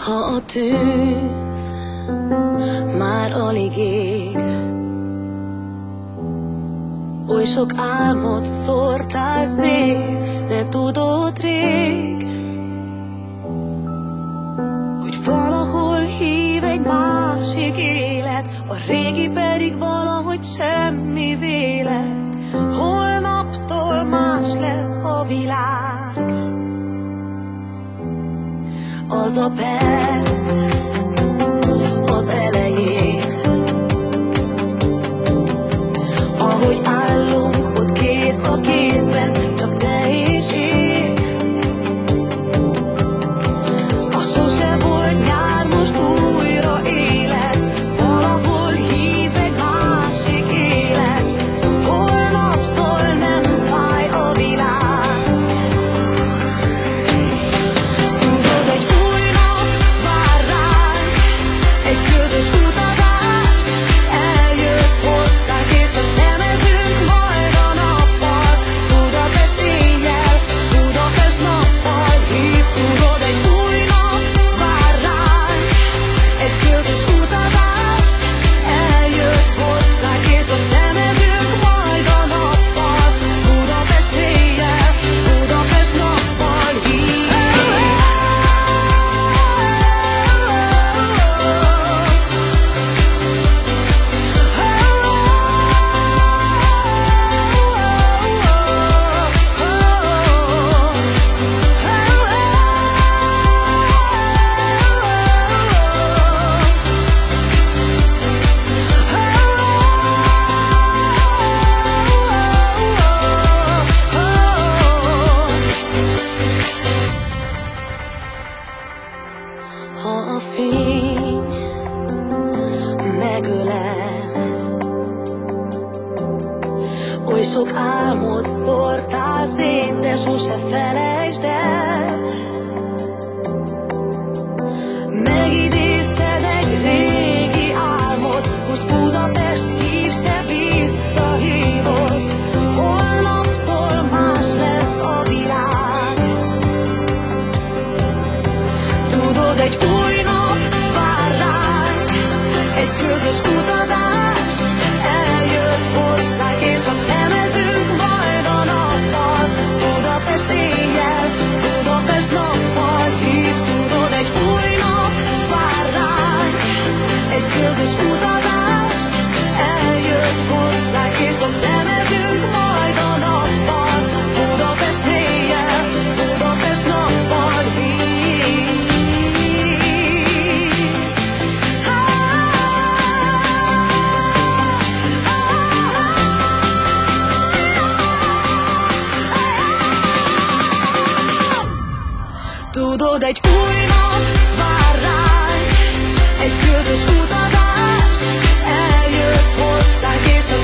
Ha a tűz már alig ég, oly sok álmot szórtál szét, de tudod rég, hogy valahol hív egy másik élet, a régi pedig valahogy semmi vélet. Holnaptól más lesz a világ. Az a perc az elején, ahogy állunk ott kéz a kézben, csak te és én. A sose volt nyár, most újra élet, valahol hív egy másik élet. Holnaptól nem fáj a világ. Tudod, egy új nap vár ránk, egy közös utazás eljött hozzánk, és csak nemezünk majd a nappal. Budapest éjjel, Budapest nappal hív. Tudod, egy új nap vár ránk, egy közös utazás eljött hozzánk, és csak nemezünk majd a nappal. Budapest éjjel, Budapest nappal hív. Ha a fény megölel, oly sok álmot szórtál szét, de sose felejtsd el. Megidézted egy régi álmot, most Budapest hívsz, te visszahívod. Holnaptól más lesz a világ. Tudod, egy új nap vár ránk, egy közös utazás eljött hozzánk, és csak nemezünk majd a nappal. Budapest éjjel, Budapest nappal hív. Tudod, egy új nap vár ránk, egy közös utazás eljött hozzánk, és csak nemezünk majd a nappal. Budapest éjjel, Budapest nappal hív. Tudod, egy új nap vár ránk, egy közös utazás eljött hozzánk, és csak